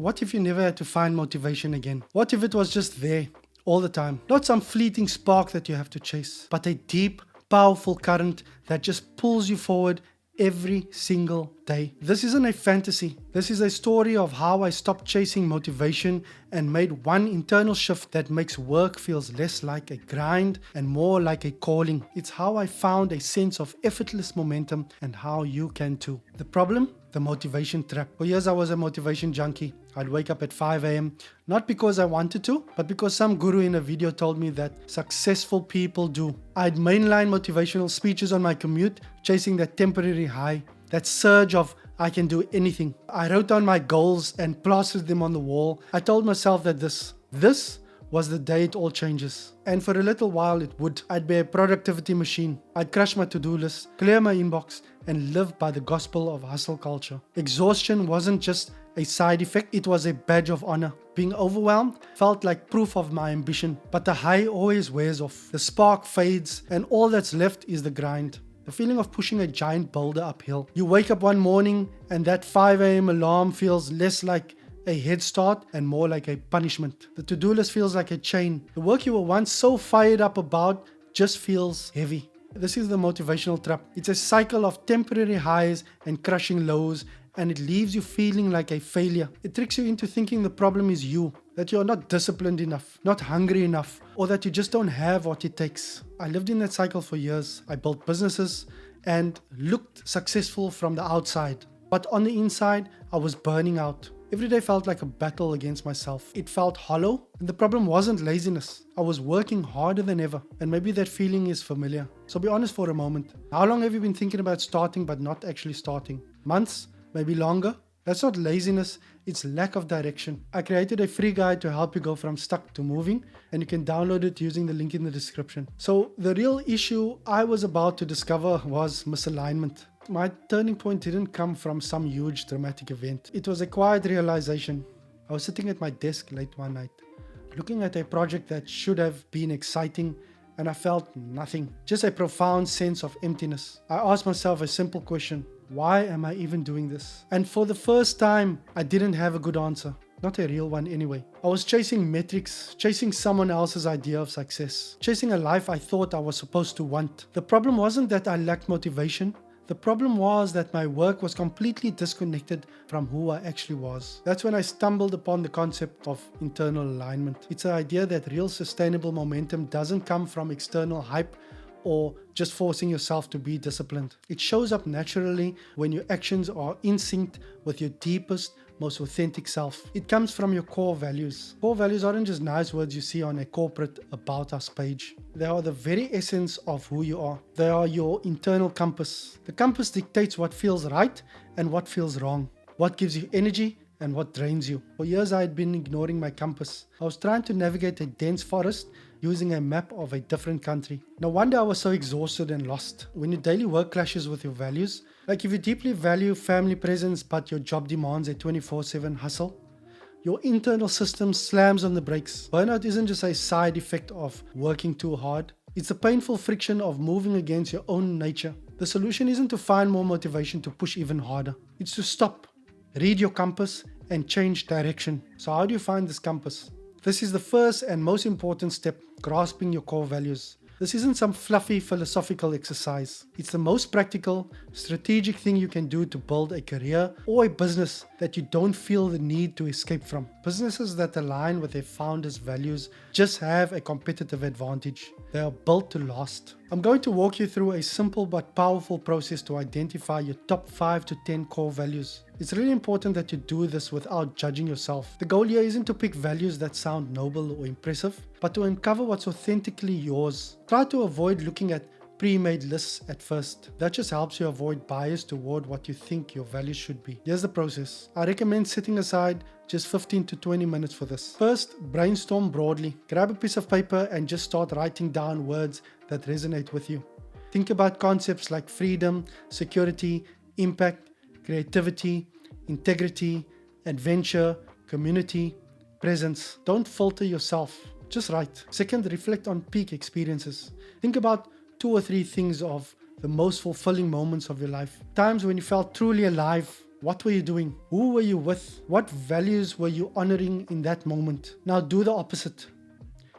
What if you never had to find motivation again? What if it was just there all the time? Not some fleeting spark that you have to chase, but a deep, powerful current that just pulls you forward every single day. This isn't a fantasy. This is a story of how I stopped chasing motivation and made one internal shift that makes work feels less like a grind and more like a calling. It's how I found a sense of effortless momentum and how you can too. The problem? The motivation trap. For years I was a motivation junkie. I'd wake up at 5 a.m. not because I wanted to, but because some guru in a video told me that successful people do. I'd mainline motivational speeches on my commute, chasing that temporary high, that surge of I can do anything. I wrote down my goals and plastered them on the wall. I told myself that this was the day it all changes. And for a little while it would. I'd be a productivity machine. I'd crush my to-do list, clear my inbox, and live by the gospel of hustle culture. Exhaustion wasn't just a side effect, it was a badge of honor. Being overwhelmed felt like proof of my ambition, but the high always wears off. The spark fades, and all that's left is the grind. The feeling of pushing a giant boulder uphill. You wake up one morning and that 5 a.m. alarm feels less like a head start and more like a punishment. The to-do list feels like a chain. The work you were once so fired up about just feels heavy. This is the motivational trap. It's a cycle of temporary highs and crushing lows, and it leaves you feeling like a failure. It tricks you into thinking the problem is you, that you're not disciplined enough, not hungry enough, or that you just don't have what it takes. I lived in that cycle for years. I built businesses and looked successful from the outside, but on the inside, I was burning out. Every day felt like a battle against myself. It felt hollow, and the problem wasn't laziness. I was working harder than ever, and maybe that feeling is familiar. So be honest for a moment. How long have you been thinking about starting but not actually starting? Months? Maybe longer? That's not laziness, it's lack of direction. I created a free guide to help you go from stuck to moving, and you can download it using the link in the description. So the real issue I was about to discover was misalignment. My turning point didn't come from some huge dramatic event. It was a quiet realization. I was sitting at my desk late one night, looking at a project that should have been exciting, and I felt nothing. Just a profound sense of emptiness. I asked myself a simple question. Why am I even doing this? And for the first time, I didn't have a good answer. Not a real one anyway. I was chasing metrics, chasing someone else's idea of success, chasing a life I thought I was supposed to want. The problem wasn't that I lacked motivation. The problem was that my work was completely disconnected from who I actually was. That's when I stumbled upon the concept of internal alignment. It's the idea that real sustainable momentum doesn't come from external hype or just forcing yourself to be disciplined. It shows up naturally when your actions are in sync with your deepest, most authentic self. It comes from your core values. Core values aren't just nice words you see on a corporate About Us page. They are the very essence of who you are. They are your internal compass. The compass dictates what feels right and what feels wrong, what gives you energy and what drains you. For years I had been ignoring my compass. I was trying to navigate a dense forest using a map of a different country. No wonder I was so exhausted and lost. When your daily work clashes with your values, like if you deeply value family presence but your job demands a 24/7 hustle, your internal system slams on the brakes. Burnout isn't just a side effect of working too hard. It's the painful friction of moving against your own nature. The solution isn't to find more motivation to push even harder. It's to stop, read your compass, and change direction. So how do you find this compass? This is the first and most important step, grasping your core values. This isn't some fluffy philosophical exercise. It's the most practical, strategic thing you can do to build a career or a business that you don't feel the need to escape from. Businesses that align with their founders' values just have a competitive advantage. They are built to last. I'm going to walk you through a simple but powerful process to identify your top 5 to 10 core values. It's really important that you do this without judging yourself. The goal here isn't to pick values that sound noble or impressive, but to uncover what's authentically yours. Try to avoid looking at pre-made lists at first. That just helps you avoid bias toward what you think your values should be. Here's the process. I recommend setting aside just 15 to 20 minutes for this. First, brainstorm broadly. Grab a piece of paper and just start writing down words that resonate with you. Think about concepts like freedom, security, impact, creativity, integrity, adventure, community, presence. Don't filter yourself. Just write. Second, reflect on peak experiences. Think about 2 or 3 things of the most fulfilling moments of your life. Times when you felt truly alive, What were you doing? Who were you with? What values were you honoring in that moment? Now do the opposite.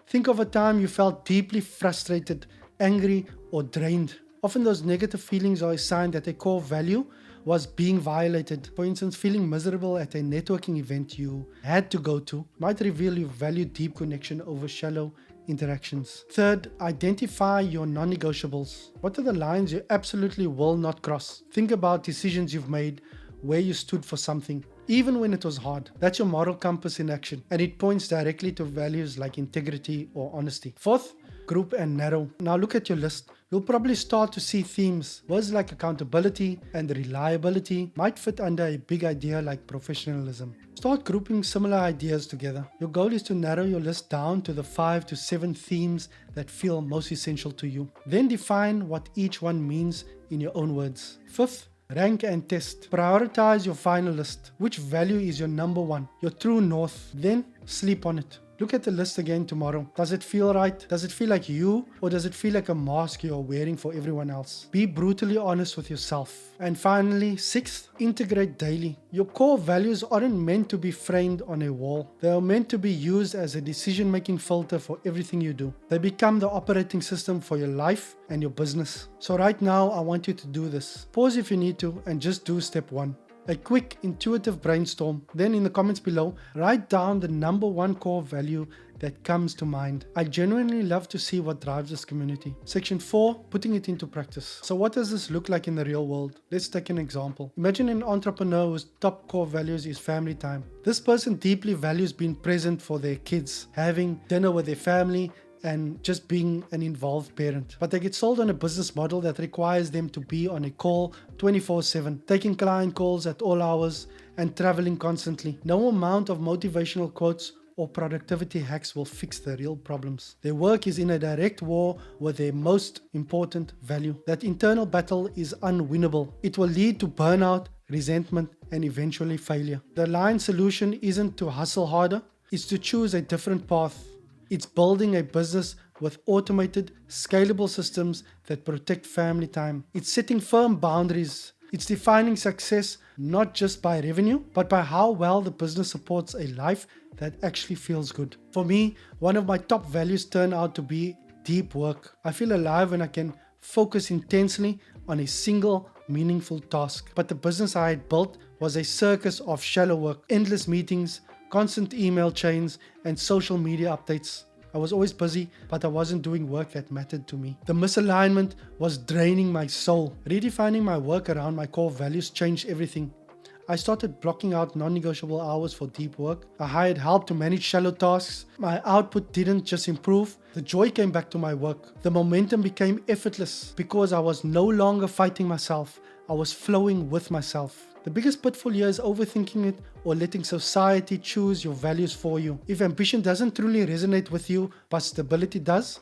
Think of a time you felt deeply frustrated, angry, or drained. Often those negative feelings are a sign that a core value was being violated. For instance, feeling miserable at a networking event you had to go to might reveal you value deep connection over shallow interactions. Third, identify your non-negotiables. What are the lines you absolutely will not cross? Think about decisions you've made where you stood for something, even when it was hard. That's your moral compass in action, and it points directly to values like integrity or honesty. Fourth, group and narrow. Now look at your list. You'll probably start to see themes. Words like accountability and reliability might fit under a big idea like professionalism. Start grouping similar ideas together. Your goal is to narrow your list down to the 5 to 7 themes that feel most essential to you. Then define what each one means in your own words. Fifth, rank and test. Prioritize your final list. Which value is your number one, your true north? Then sleep on it. Look at the list again tomorrow. Does it feel right? Does it feel like you? Or does it feel like a mask you're wearing for everyone else? Be brutally honest with yourself. And finally, sixth, integrate daily. Your core values aren't meant to be framed on a wall. They are meant to be used as a decision-making filter for everything you do. They become the operating system for your life and your business. So right now, I want you to do this. Pause if you need to and just do step 1. A quick, intuitive brainstorm. Then in the comments below, write down the number one core value that comes to mind. I genuinely love to see what drives this community. Section 4, putting it into practice. So what does this look like in the real world? Let's take an example. Imagine an entrepreneur whose top core values is family time. This person deeply values being present for their kids, having dinner with their family, and just being an involved parent. But they get sold on a business model that requires them to be on a call 24/7, taking client calls at all hours and traveling constantly. No amount of motivational quotes or productivity hacks will fix the real problems. Their work is in a direct war with their most important value. That internal battle is unwinnable. It will lead to burnout, resentment, and eventually failure. The aligned solution isn't to hustle harder, it's to choose a different path. It's building a business with automated, scalable systems that protect family time. It's setting firm boundaries. It's defining success not just by revenue, but by how well the business supports a life that actually feels good. For me, one of my top values turned out to be deep work. I feel alive when I can focus intensely on a single, meaningful task. But the business I had built was a circus of shallow work, endless meetings, constant email chains, and social media updates. I was always busy, but I wasn't doing work that mattered to me. The misalignment was draining my soul. Redefining my work around my core values changed everything. I started blocking out non-negotiable hours for deep work. I hired help to manage shallow tasks. My output didn't just improve, the joy came back to my work. The momentum became effortless because I was no longer fighting myself. I was flowing with myself. The biggest pitfall here is overthinking it or letting society choose your values for you. If ambition doesn't truly resonate with you, but stability does,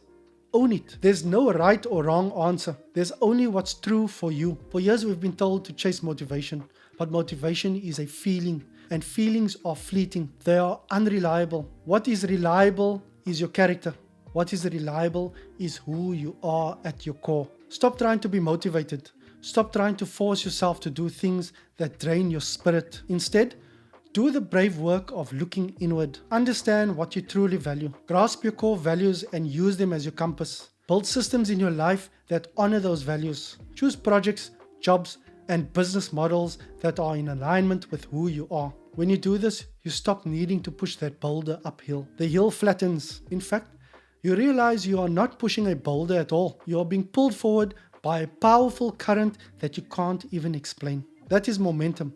own it. There's no right or wrong answer. There's only what's true for you. For years we've been told to chase motivation, but motivation is a feeling, and feelings are fleeting. They are unreliable. What is reliable is your character. What is reliable is who you are at your core. Stop trying to be motivated. Stop trying to force yourself to do things that drain your spirit. Instead, do the brave work of looking inward. Understand what you truly value. Grasp your core values and use them as your compass. Build systems in your life that honor those values. Choose projects, jobs, and business models that are in alignment with who you are. When you do this, you stop needing to push that boulder uphill. The hill flattens. In fact, you realize you are not pushing a boulder at all. You are being pulled forward by a powerful current that you can't even explain. That is momentum.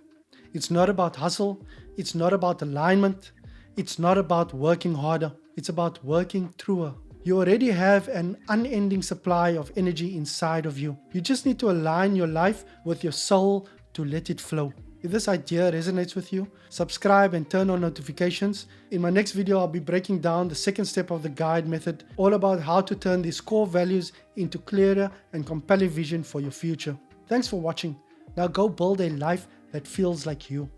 It's not about hustle. It's not about alignment. It's not about working harder. It's about working truer. You already have an unending supply of energy inside of you. You just need to align your life with your soul to let it flow. If this idea resonates with you, subscribe and turn on notifications. In my next video, I'll be breaking down the second step of the guide method, all about how to turn these core values into clearer and compelling vision for your future. Thanks for watching. Now go build a life that feels like you.